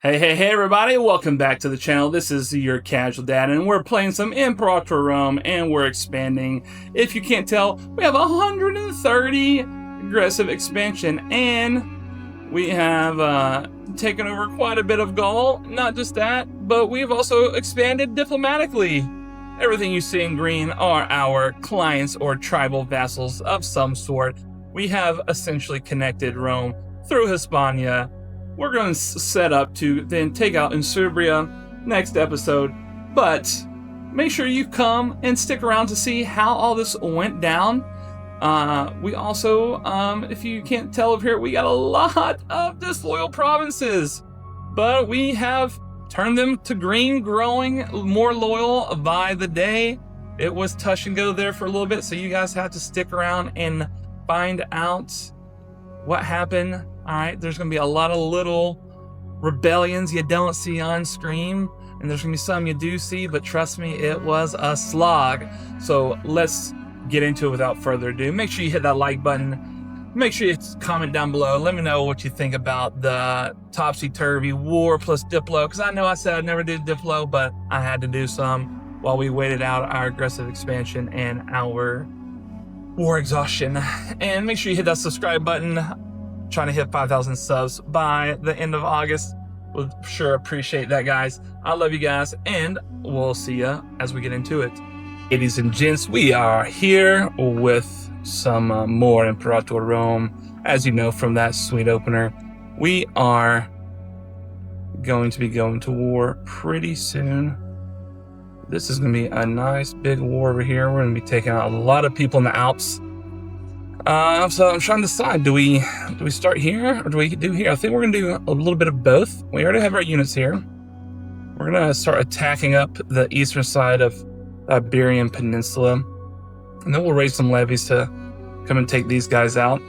Hey, everybody, welcome back to the channel. This is your casual dad, and we're playing some Imperator Rome, and we're expanding. If you can't tell, we have 130 aggressive expansion, and we have taken over quite a bit of Gaul. Not just that, but we've also expanded diplomatically. Everything you see in green are our clients or tribal vassals of some sort. We have essentially connected Rome through Hispania. We're going to set up to then take out Iberia next episode, but make sure you come and stick around to see how all this went down. We also, if you can't tell up here, we got a lot of disloyal provinces, but we have turned them to green, growing more loyal by the day. It was touch and go there for a little bit, so you guys have to stick around and find out what happened. All right, there's going to be a lot of little rebellions you don't see on screen, and there's going to be some you do see, but trust me, it was a slog. So let's get into it without further ado. Make sure you hit that like button. Make sure you comment down below. Let me know what you think about the topsy-turvy war plus Diplo, because I know I said I'd never do Diplo, but I had to do some while we waited out our aggressive expansion and our war exhaustion. And make sure you hit that subscribe button. Trying to hit 5,000 subs by the end of August. We'll sure appreciate that, guys. I love you guys, and we'll see ya as we get into it. Ladies and gents, we are here with some more Imperator Rome. As you know from that sweet opener, we are going to be going to war pretty soon. This is going to be a nice big war over here. We're going to be taking out a lot of people in the Alps. So I'm trying to decide, do we start here or do we do here? I think we're going to do a little bit of both. We already have our units here. We're going to start attacking up the eastern side of the Iberian Peninsula, and then we'll raise some levies to come and take these guys out.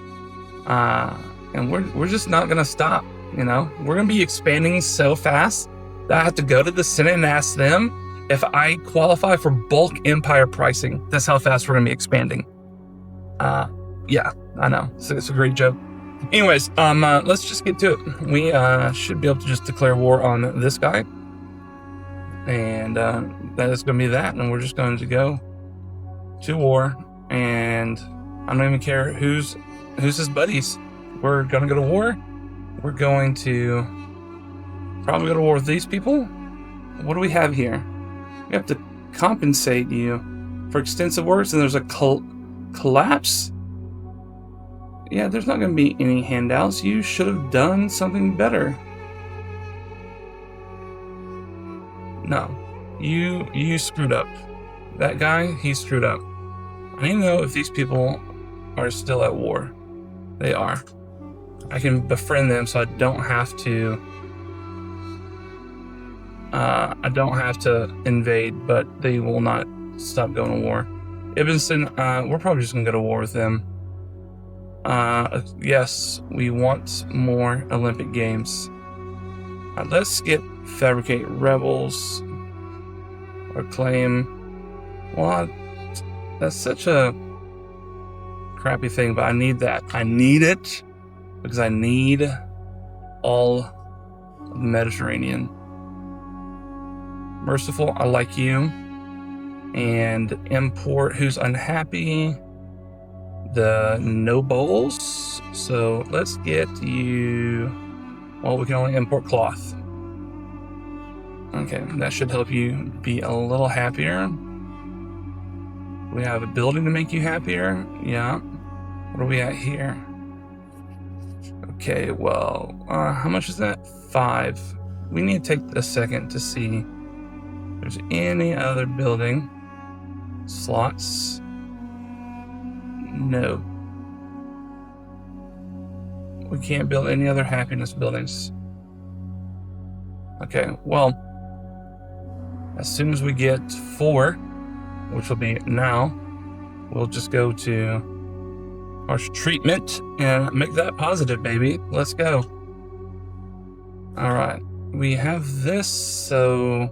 And we're just not going to stop. You know, we're going to be expanding so fast that I have to go to the Senate and ask them if I qualify for bulk empire pricing. That's how fast we're going to be expanding. Yeah, I know. It's a great joke. Anyways, let's just get to it. We should be able to just declare war on this guy. And that is going to be that. And we're just going to go to war. And I don't even care who's his buddies. We're going to go to war. We're going to probably go to war with these people. What do we have here? We have to compensate you for extensive works. And there's a collapse. Yeah, there's not going to be any handouts. You should have done something better. No, you screwed up. That guy, he screwed up. I need to know if these people are still at war. They are. I can befriend them, so I don't have to. I don't have to invade, but they will not stop going to war. Ibn, we're probably just gonna go to war with them. Yes, we want more Olympic Games. Let's get fabricate rebels or claim. Well, that's such a crappy thing, but I need that. I need it because I need all of the Mediterranean. Merciful, I like you. And import who's unhappy. The nobles. So let's get you. Well, we can only import cloth. Okay, that should help you be a little happier. We have a building to make you happier. Yeah. What are we at here? Okay, well, how much is that? 5. We need to take a second to see if there's any other building slots. No. We can't build any other happiness buildings. Okay, well, as soon as we get 4, which will be now, we'll just go to harsh treatment and make that positive, baby. Let's go. All right, we have this, so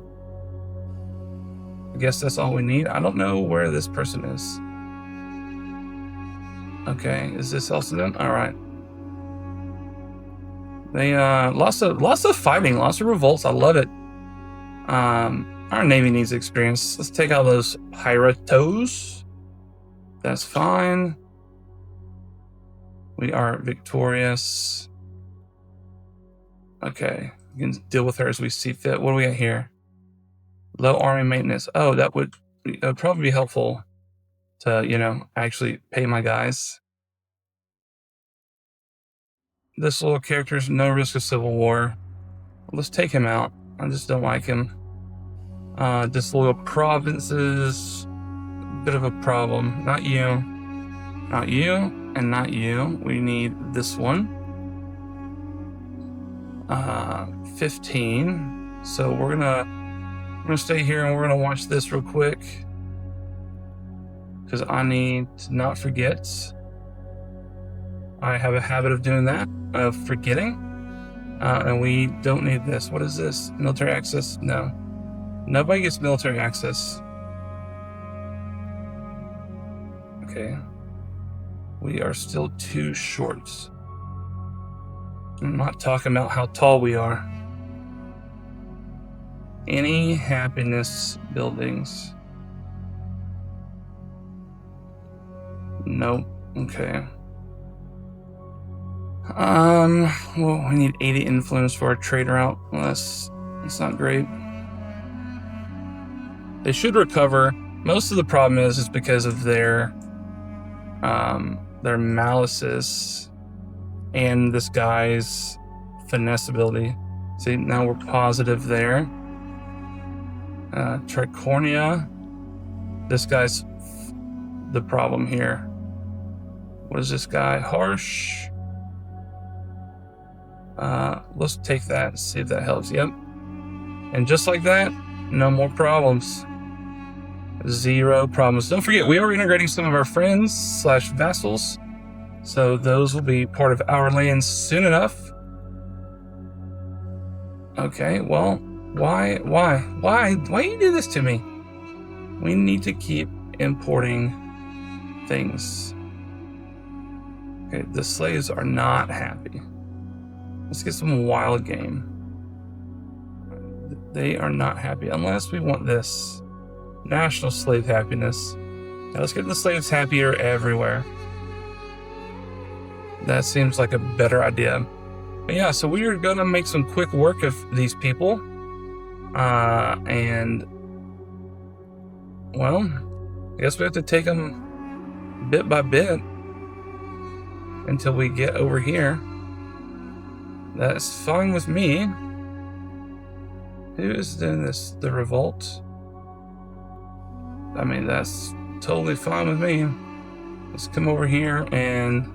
I guess that's all we need. I don't know where this person is. Okay, is this also done? All right. They lots of fighting, lots of revolts. I love it. Our navy needs experience. Let's take out those piratos. That's fine. We are victorious. Okay, we can deal with her as we see fit. What do we got here? Low army maintenance. Oh, that would probably be helpful to, you know, actually pay my guys. This little character's no risk of civil war. Let's take him out. I just don't like him. Disloyal provinces, bit of a problem. Not you, not you, and not you. We need this one. 15. So we're gonna stay here and we're gonna watch this real quick because I need to not forget. I have a habit of doing that, of forgetting, and we don't need this. What is this? Military access? No. Nobody gets military access. Okay. We are still too short. I'm not talking about how tall we are. Any happiness buildings? Nope. Okay. Well, we need 80 influence for our trader out. Well, that's not great. They should recover. Most of the problem is because of their malices and this guy's finesse ability. See, now we're positive there. Tricornia. This guy's the problem here. What is this guy? Harsh. Let's take that and see if that helps. Yep. And just like that, no more problems. 0 problems. Don't forget, we are integrating some of our friends / vassals. So those will be part of our lands soon enough. Okay, well, why you do this to me? We need to keep importing things. Okay, the slaves are not happy. Let's get some wild game. They are not happy unless we want this. National slave happiness. Now let's get the slaves happier everywhere. That seems like a better idea. But yeah, so we are gonna make some quick work of these people. And well, I guess we have to take them bit by bit until we get over here. That's fine with me. Who is doing this? The revolt? I mean, that's totally fine with me. Let's come over here and...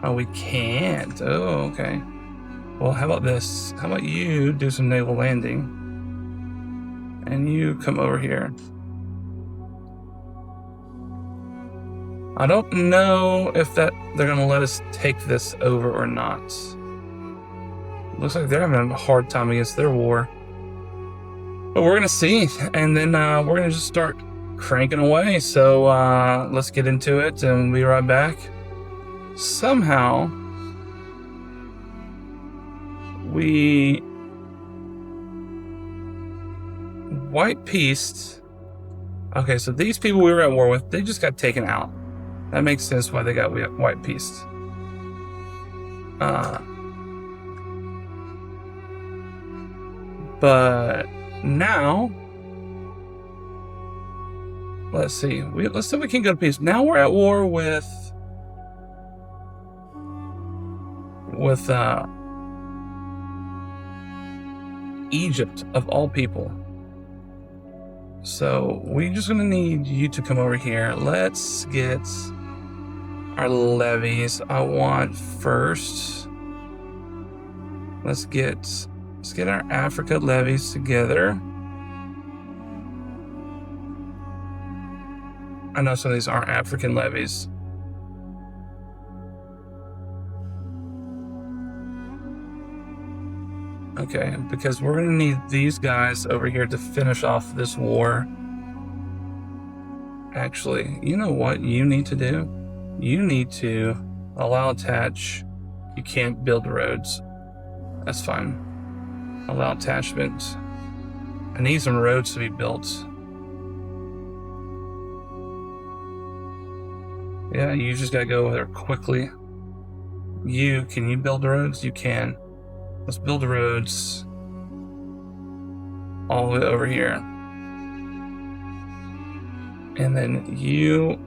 Oh, we can't. Oh, okay. Well, how about this? How about you do some naval landing? And you come over here. I don't know if they're going to let us take this over or not. Looks like they're having a hard time against their war. But we're going to see. And then we're going to just start cranking away. So let's get into it and we'll be right back. Somehow, we white peaced. Okay, so these people we were at war with, they just got taken out. That makes sense why they got white peaced. But now, let's see. Let's see if we can go to peace. Now we're at war with Egypt, of all people. So we're just gonna need you to come over here. Let's get our levies. I want first. Let's get our Africa levies together. I know some of these aren't African levies. Okay, because we're going to need these guys over here to finish off this war. Actually, you know what you need to do? You need to allow attach You can't build roads. That's fine. Allow attachment. I need some roads to be built. Yeah, you just gotta go there quickly. Can you build roads? You can. Let's build the roads all the way over here. And then you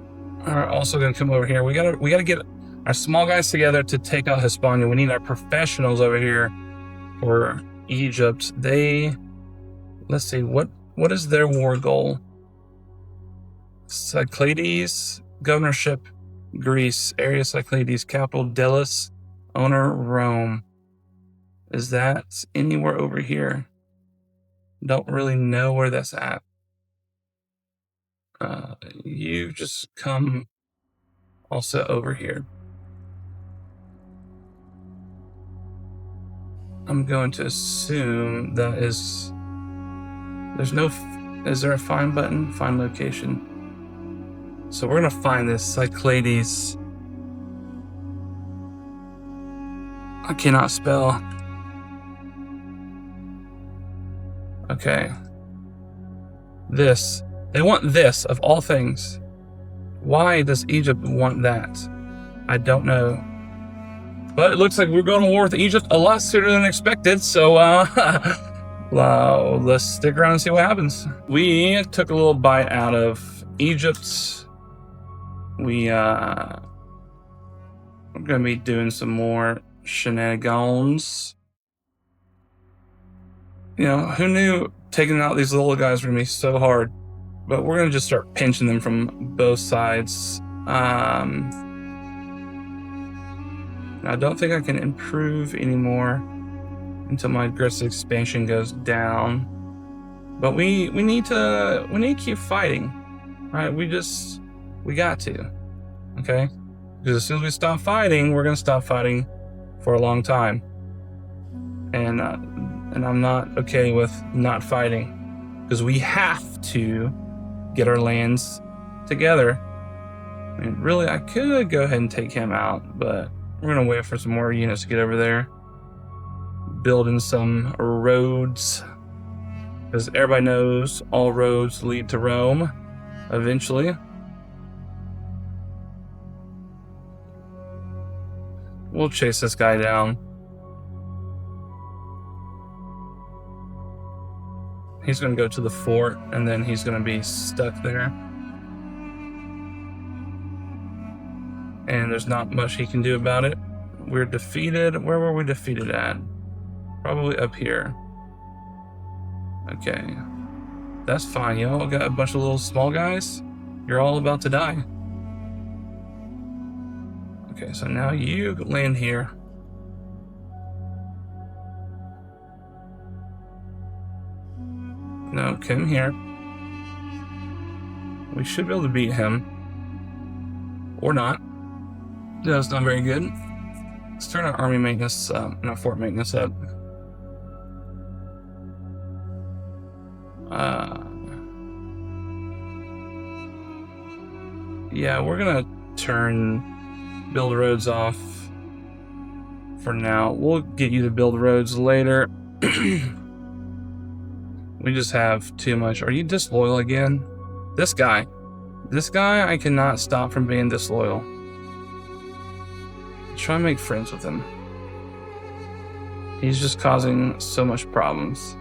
are also gonna come over here. We gotta get our small guys together to take out Hispania. We need our professionals over here for Egypt. Let's see, what is their war goal? Cyclades, governorship, Greece, area Cyclades, capital Delos, owner Rome. Is that anywhere over here? Don't really know where that's at. You just come also over here. I'm going to assume that is... Is there a find button? Find location. So we're going to find this Cyclades. I cannot spell. Okay. This. They want this, of all things. Why does Egypt want that? I don't know. But it looks like we're going to war with Egypt a lot sooner than expected, so well, let's stick around and see what happens. We took a little bite out of Egypt. We're going to be doing some more shenanigans. You know, who knew taking out these little guys were going to be so hard? But we're going to just start pinching them from both sides. I don't think I can improve anymore until my aggressive expansion goes down. But we need to keep fighting, right? We got to, okay? Because as soon as we stop fighting, we're gonna stop fighting for a long time. And I'm not okay with not fighting, because we have to get our lands together. I mean, really, I could go ahead and take him out, but we're gonna wait for some more units to get over there. Building some roads, because everybody knows all roads lead to Rome eventually. We'll chase this guy down. He's gonna go to the fort, and then he's gonna be stuck there. And there's not much he can do about it. We're defeated. Where were we defeated at? Probably up here. Okay. That's fine. Y'all got a bunch of little small guys. You're all about to die. Okay, so now you land here. No, come here. We should be able to beat him. Or not. That's not very good. Let's turn our army maintenance, and our fort maintenance up. Yeah, we're gonna build roads off for now. We'll get you to build roads later. We just have too much. Are you disloyal again? This guy I cannot stop from being disloyal. Try and make friends with him. He's just causing so much problems.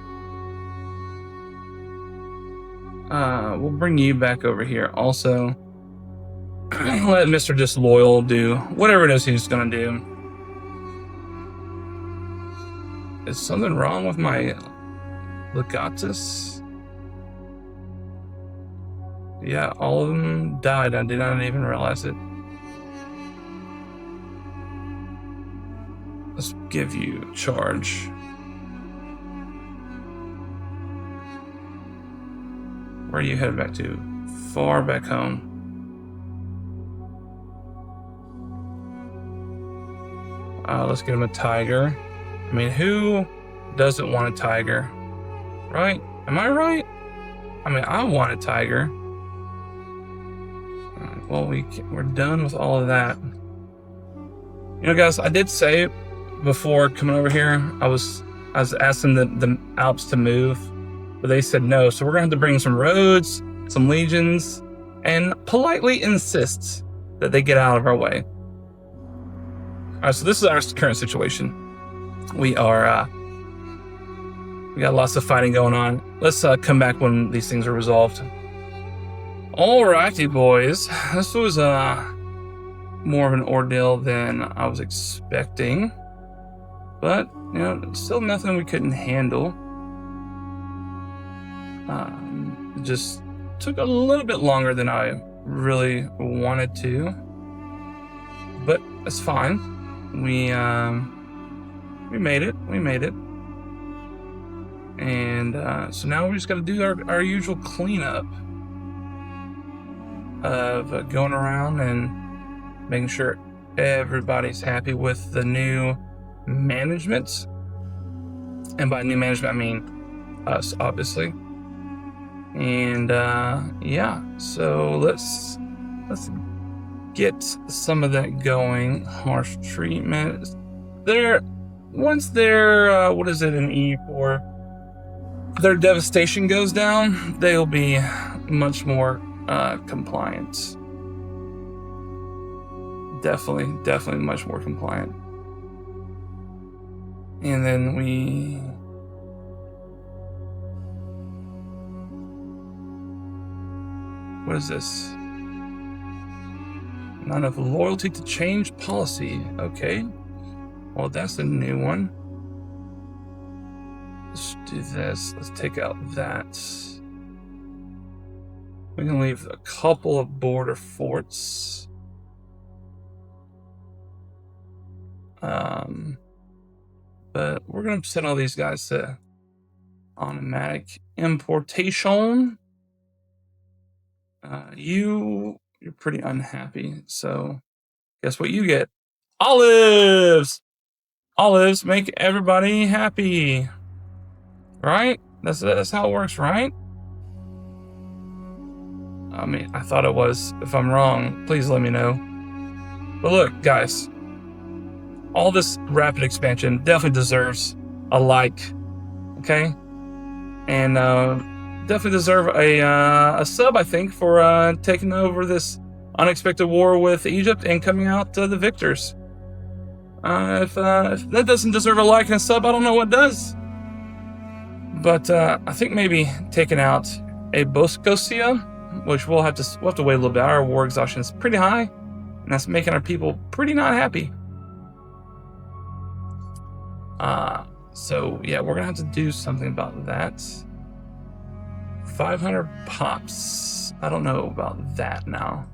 We'll bring you back over here also. Let Mr. Disloyal do whatever it is he's gonna do. Is something wrong with my legatus? Yeah, all of them died. I did not even realize it. Let's give you charge. Where are you headed back to? Far back home. Let's get him a tiger. I mean, who doesn't want a tiger? Right? Am I right? I mean, I want a tiger. Well, we're done with all of that. You know, guys, I did say before coming over here, I was asking the Alps to move, but they said no. So we're gonna have to bring some roads, some legions, and politely insist that they get out of our way. All right, so this is our current situation. We got lots of fighting going on. Let's come back when these things are resolved. Alrighty, boys. This was more of an ordeal than I was expecting, but you know, still nothing we couldn't handle. It just took a little bit longer than I really wanted to, but it's fine. We made it. And so now we just got to do our usual cleanup of going around and making sure everybody's happy with the new management. And by new management, I mean us, obviously. And yeah, so let's get some of that going. Harsh treatment. Once their what is it in E4? Their devastation goes down, they'll be much more compliant. Definitely much more compliant. And then what is this? Not enough loyalty to change policy. Okay. Well, that's a new one. Let's do this. Let's take out that. We can leave a couple of border forts. But we're going to send all these guys to automatic importation. You're pretty unhappy, so guess what you get? Olives! Olives make everybody happy. Right? That's how it works, right? I mean, I thought it was. If I'm wrong, please let me know. But look, guys, all this rapid expansion definitely deserves a like, okay? And definitely deserve a sub, I think, for taking over this unexpected war with Egypt and coming out the victors. If that doesn't deserve a like and a sub, I don't know what does. But I think maybe taking out a Boscosia, which we'll have to wait a little bit. Our war exhaustion is pretty high, and that's making our people pretty not happy. So yeah, we're gonna have to do something about that. 500 pops. I don't know about that now,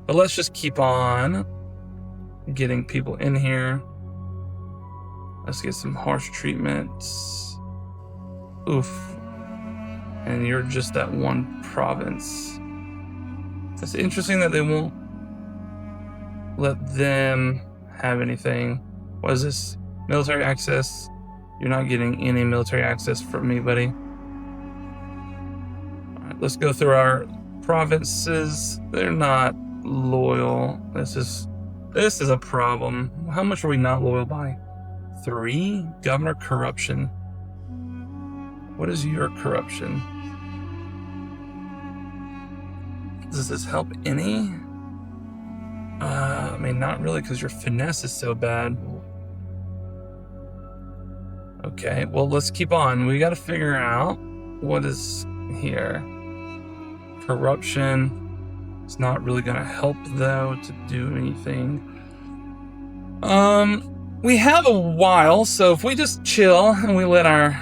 but let's just keep on getting people in here. Let's get some harsh treatments. Oof. And you're just that one province. It's interesting that they won't let them have anything. What is this? Military access. You're not getting any military access from me, buddy. All right, let's go through our provinces. They're not loyal. This is a problem. How much are we not loyal by? 3? Governor corruption. What is your corruption? Does this help any? I mean, not really, because your finesse is so bad. Okay, well, let's keep on. We got to figure out what is here. Corruption. It's not really going to help, though, to do anything. We have a while, so if we just chill and we let our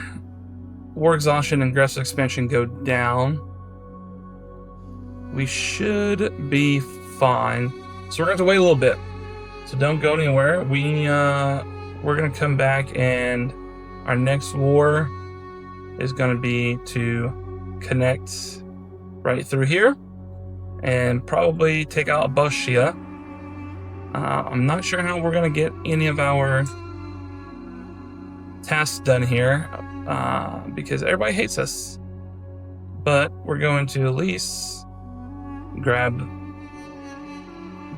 war exhaustion and aggressive expansion go down, we should be fine. So we're going to have to wait a little bit. So don't go anywhere. We're going to come back, and our next war is going to be to connect right through here and probably take out Boschia. I'm not sure how we're going to get any of our tasks done here because everybody hates us. But we're going to at least grab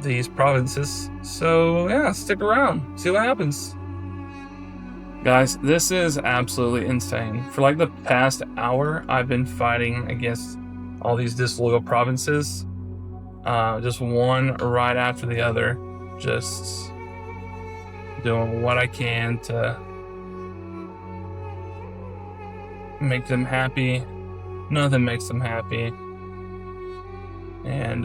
these provinces. So yeah, stick around, see what happens. Guys, this is absolutely insane. For like the past hour, I've been fighting against all these disloyal provinces. Just one right after the other. Just doing what I can to make them happy. Nothing makes them happy. And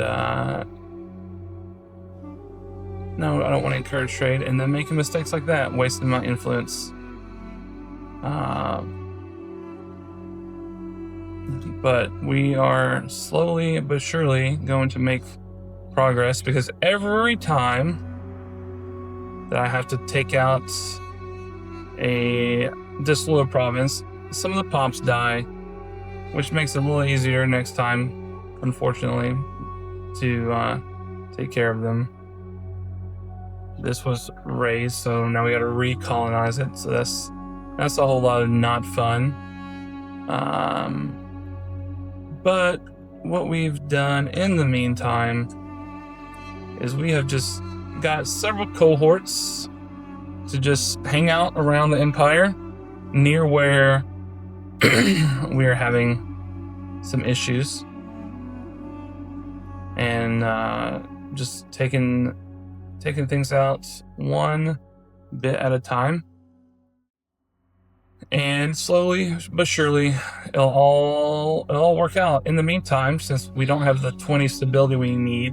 no, I don't want to encourage trade and then making mistakes like that, wasting my influence. But we are slowly but surely going to make progress, because every time that I have to take out a disloyal province, some of the pops die, which makes it a little easier next time, unfortunately, to take care of them. This was raised, so now we got to recolonize it. So that's a whole lot of not fun. But what we've done in the meantime is we have just got several cohorts to just hang out around the empire near where we are having some issues, and just taking things out one bit at a time. And slowly but surely, it'll all work out. In the meantime, since we don't have the 20 stability we need,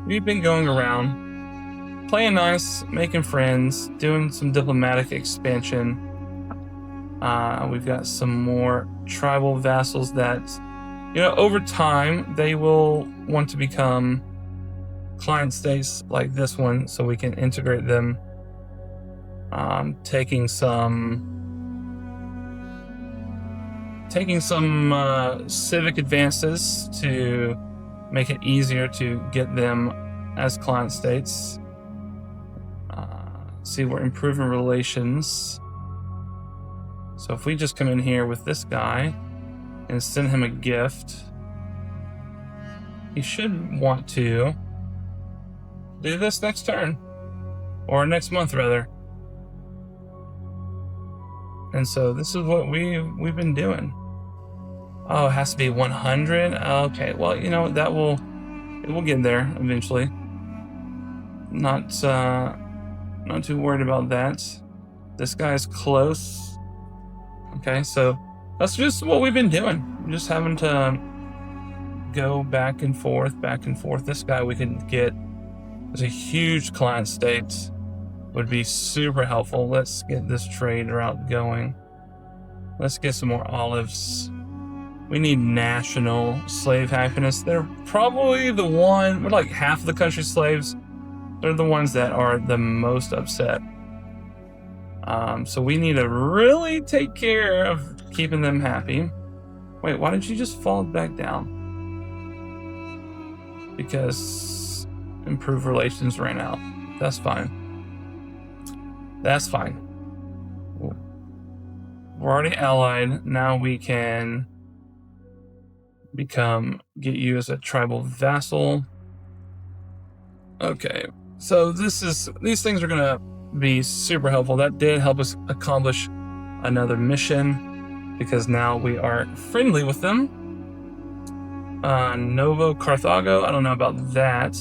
we've been going around, playing nice, making friends, doing some diplomatic expansion. We've got some more tribal vassals that, over time, they will want to become client states like this one, so we can integrate them, taking some civic advances to make it easier to get them as client states. See, we're improving relations. So if we just come in here with this guy and send him a gift, he should want to do this next turn, or next month rather. And so this is what we've been doing. Oh, it has to be 100. Okay, well, it will get there eventually. Not too worried about that. This guy's close. Okay, so that's just what we've been doing. We're just having to go back and forth. This guy we can get as a huge client state, would be super helpful. Let's get this trade route going. Let's get some more olives. We need national slave happiness. They're probably the one, we're like half of the country's slaves. They're the ones that are the most upset. So we need to really take care of keeping them happy. Wait, why did you just fall back down? Because improved relations ran out. That's fine. That's fine. We're already allied. Now we can get you as a tribal vassal. Okay, so these things are gonna be super helpful. That did help us accomplish another mission, because now we are friendly with them. Novo Carthago, I don't know about that.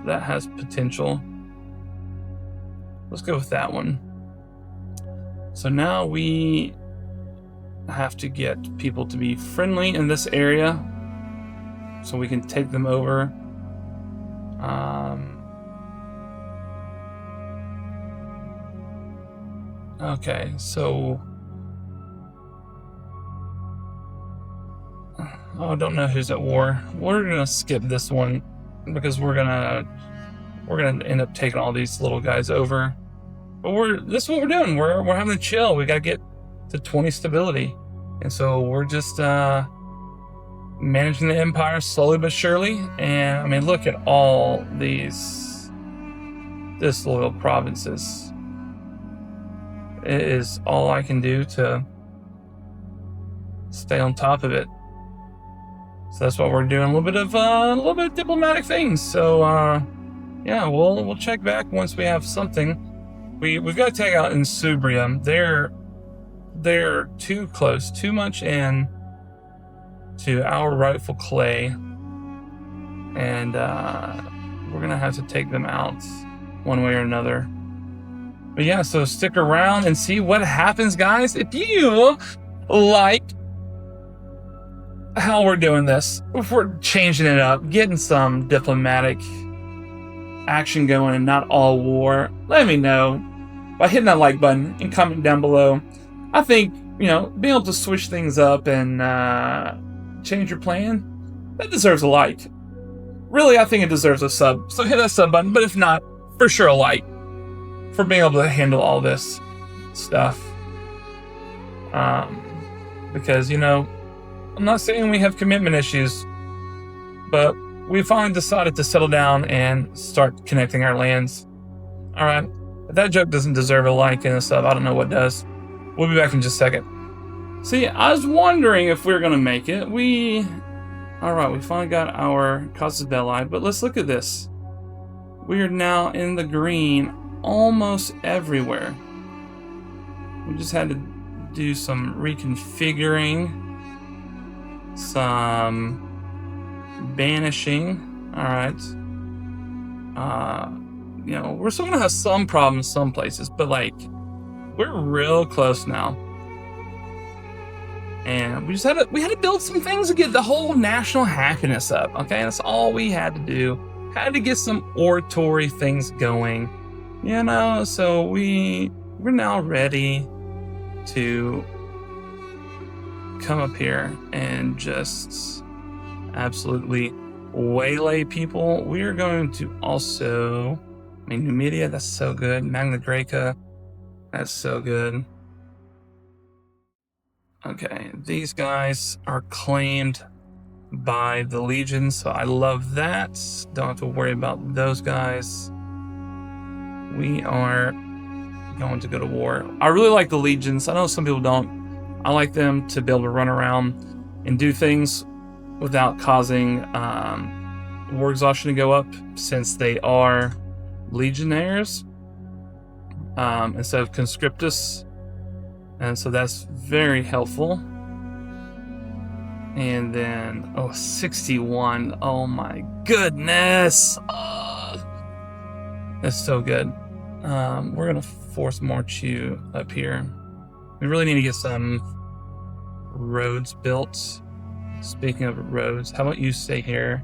That has potential. Let's go with that one. So now we have to get people to be friendly in this area so we can take them over. Okay, so I don't know who's at war. We're gonna skip this one because we're gonna end up taking all these little guys over. But this is what we're doing. We're having to chill. We gotta get to 20 stability, and so we're just managing the empire slowly but surely. And I mean, look at all these disloyal provinces. It is all I can do to stay on top of it. So that's what we're doing. A little bit of diplomatic things. So yeah, we'll check back once we have something. We've got to take out Insubrium. They're too close, too much in to our rightful clay, and we're gonna have to take them out one way or another. But yeah, so stick around and see what happens, guys. If you like how we're doing this, if we're changing it up, getting some diplomatic action going and not all war, let me know by hitting that like button and comment down below. I think, you know, being able to switch things up and change your plan, that deserves a like. Really, I think it deserves a sub. So hit that sub button, but if not, for sure a like for being able to handle all this stuff. Because, you know, I'm not saying we have commitment issues, but we finally decided to settle down and start connecting our lands. All right, if that joke doesn't deserve a like and a sub, I don't know what does. We'll be back in just a second. See, I was wondering if we were gonna make it. All right, we finally got our Casus Belli, but let's look at this. We are now in the green almost everywhere. We just had to do some reconfiguring, some banishing. All right. You know, we're still gonna have some problems some places, but like, we're real close now. And we had to build some things to get the whole national happiness up. Okay, that's all we had to do. Had to get some oratory things going, you know. So we're now ready to come up here and just absolutely waylay people. We are going to also, I mean, Numidia, that's so good. Magna Graeca, that's so good. Okay, these guys are claimed by the Legion, so I love that. Don't have to worry about those guys. We are going to go to war. I really like the Legions. I know some people don't. I like them to be able to run around and do things without causing war exhaustion to go up, since they are legionnaires instead of conscriptus. And so that's very helpful. And then, 61. Oh my goodness. That's so good. We're going to force march you up here. We really need to get some roads built. Speaking of roads, how about you stay here?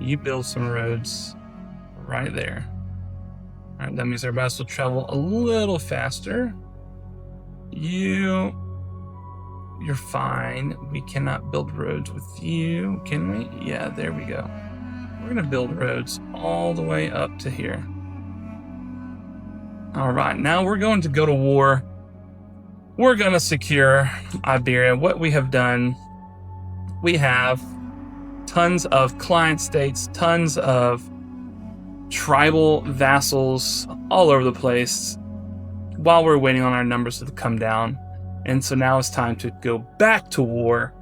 You build some roads right there. All right, that means our bus will travel a little faster. You're fine. We cannot build roads with you, can we? Yeah, there we go. We're gonna build roads all the way up to here. All right, now we're going to go to war. We're gonna secure Iberia. What we have done, we have tons of client states, tons of tribal vassals all over the place, while we're waiting on our numbers to come down. And so now it's time to go back to war.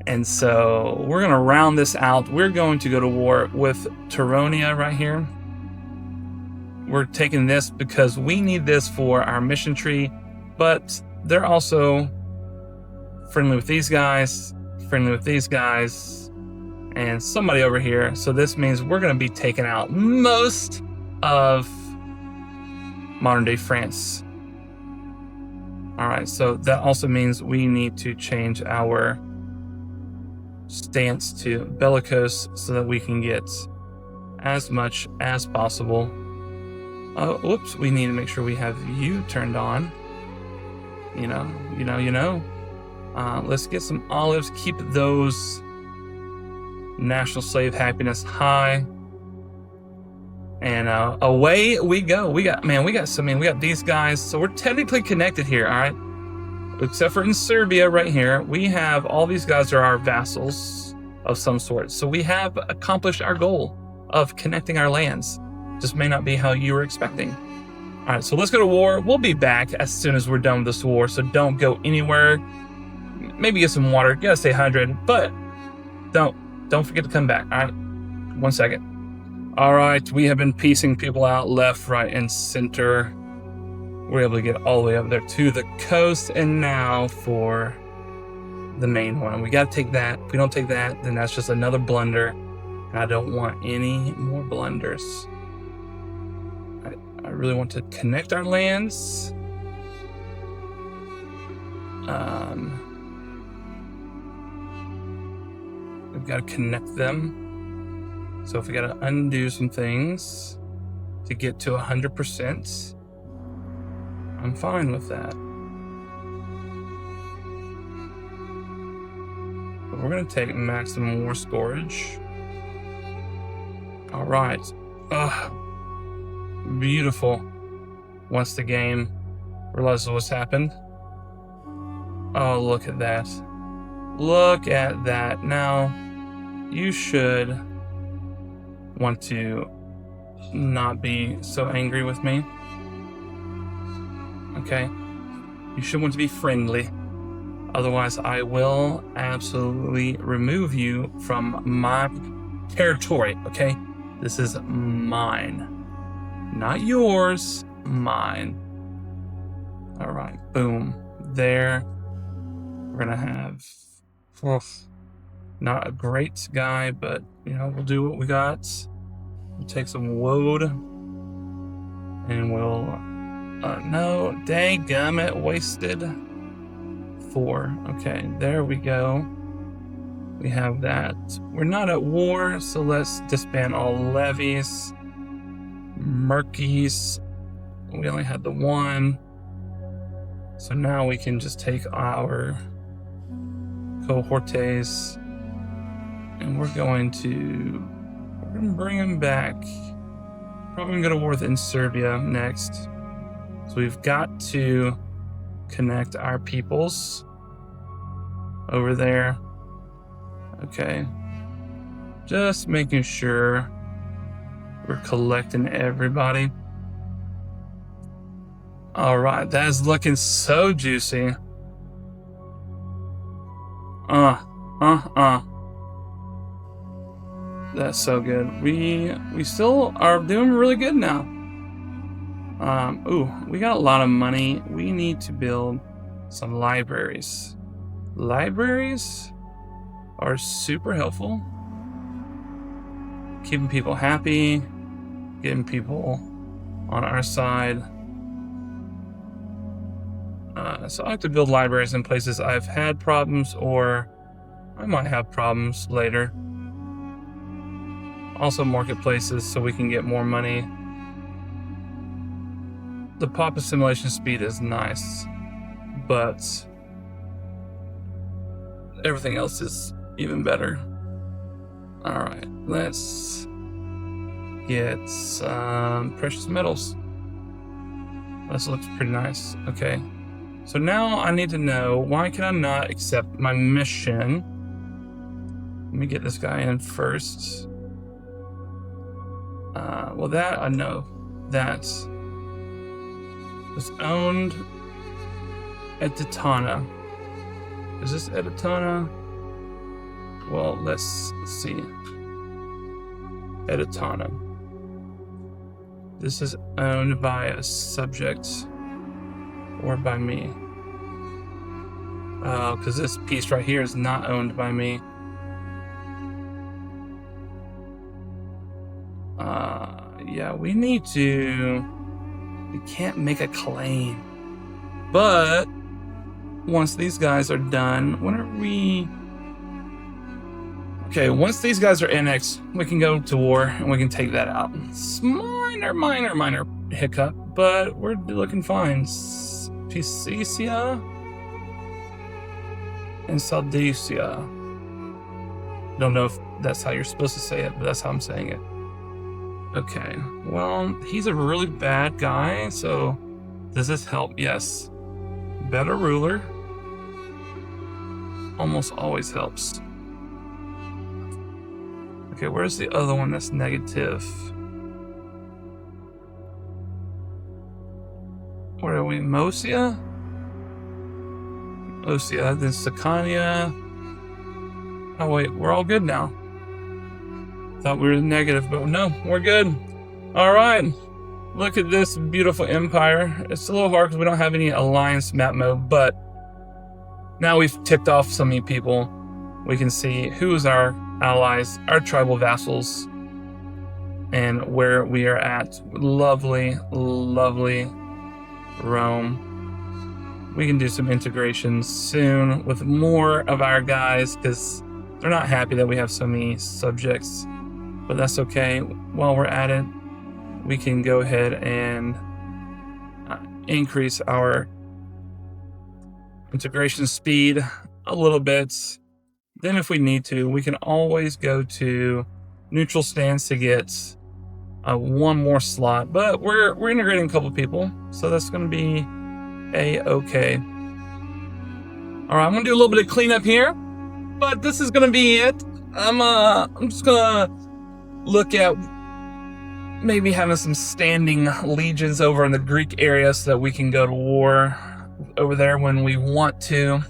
And so we're going to round this out. We're going to go to war with Tyronia right here. We're taking this because we need this for our mission tree, but they're also friendly with these guys, friendly with these guys, and somebody over here. So this means we're going to be taking out most of modern day France. All right, so that also means we need to change our stance to bellicose so that we can get as much as possible. Oops, we need to make sure we have you turned on. You know. Let's get some olives, keep those national slave happiness high. And away we go. We got these guys. So we're technically connected here, all right? Except for in Serbia right here, we have all these guys are our vassals of some sort. So we have accomplished our goal of connecting our lands. Just may not be how you were expecting. All right, so let's go to war. We'll be back as soon as we're done with this war. So don't go anywhere. Maybe get some water. Gotta stay hydrated. But Don't forget to come back. All right, 1 second. All right, we have been piecing people out left, right, and center. We're able to get all the way up there to the coast, and now for the main one. We got to take that. If we don't take that, then that's just another blunder. And I don't want any more blunders. I really want to connect our lands. We've got to connect them. So if we got to undo some things to get to 100%, I'm fine with that. But we're going to take maximum war storage. All right. Beautiful. Once the game realizes what's happened. Oh, look at that. Look at that. Now, you should want to not be so angry with me. Okay? You should want to be friendly. Otherwise, I will absolutely remove you from my territory, okay? This is mine. Not yours, mine. All right, boom. There. We're gonna have... not a great guy, but, you know, we'll do what we got. We'll take some woad. And we'll... no, danggummit, wasted 4. Okay, there we go. We have that. We're not at war, so let's disband all levies. Murkies. We only had the 1. So now we can just take our cohortes and we're going to bring them back. Probably gonna go to war in Serbia next. So we've got to connect our peoples over there. Okay. Just making sure we're collecting everybody. All right, that is looking so juicy. That's so good. We still are doing really good now. Ooh, we got a lot of money. We need to build some libraries. Libraries are super helpful. Keeping people happy, getting people on our side. So I like to build libraries in places I've had problems or I might have problems later. Also marketplaces so we can get more money. The pop assimilation speed is nice, but everything else is even better. All right, let's get some precious metals. This looks pretty nice. Okay. So now I need to know, why can I not accept my mission? Let me get this guy in first. Well, that I know. That was owned Editana. Is this Editana? Well, let's see. Editana. This is owned by a subject or by me. Oh, because this piece right here is not owned by me. Yeah, we need to... We can't make a claim. But once these guys are done, when are we... Okay, once these guys are annexed, we can go to war and we can take that out. It's minor hiccup, but we're looking fine. Pisicia and Saldicia. Don't know if that's how you're supposed to say it, but that's how I'm saying it. Okay, well, he's a really bad guy, so does this help? Yes. Better ruler almost always helps. Okay, where's the other one that's negative? Where are we? Mosia? Mosia, then Sicania. Oh wait, we're all good now. Thought we were negative, but no, we're good. All right. Look at this beautiful empire. It's a little hard because we don't have any alliance map mode, but now we've ticked off so many people. We can see who's our allies, our tribal vassals, and where we are at. Lovely, lovely Rome. We can do some integration soon with more of our guys because they're not happy that we have so many subjects, but that's okay. While we're at it, we can go ahead and increase our integration speed a little bit. Then if we need to, we can always go to neutral stance to get one more slot, but we're integrating a couple people, so that's going to be okay. All right, I'm going to do a little bit of cleanup here, but this is going to be it. I'm just going to look at maybe having some standing legions over in the Greek area so that we can go to war over there when we want to.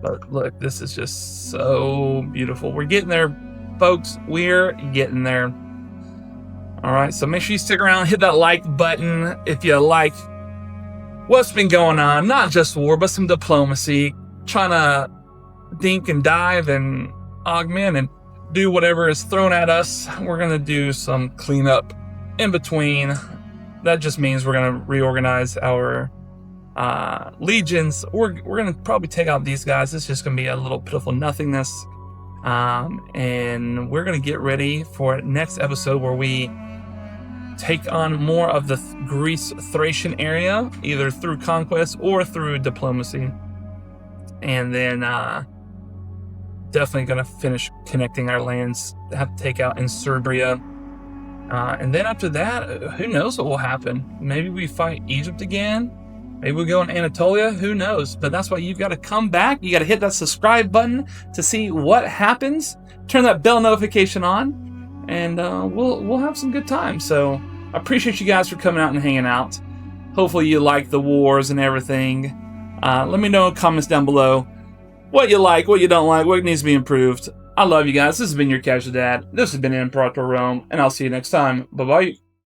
But look, this is just so beautiful. We're getting there, folks. We're getting there. All right, so make sure you stick around, hit that like button if you like what's been going on. Not just war, but some diplomacy. Trying to dink and dive and augment and do whatever is thrown at us. We're going to do some cleanup in between. That just means we're going to reorganize our legions. We're going to probably take out these guys. It's just going to be a little pitiful nothingness. And we're going to get ready for next episode where we take on more of the Greece Thracian area, either through conquest or through diplomacy. And then definitely going to finish connecting our lands, have to take out in Serbia. And then after that, who knows what will happen? Maybe we fight Egypt again. Maybe we go in Anatolia. Who knows? But that's why you've got to come back. You got to hit that subscribe button to see what happens. Turn that bell notification on, and we'll have some good time. So I appreciate you guys for coming out and hanging out. Hopefully you like the wars and everything. Let me know in the comments down below what you like, what you don't like, what needs to be improved. I love you guys. This has been your Casual Dad. This has been Imperator Rome, and I'll see you next time. Bye-bye.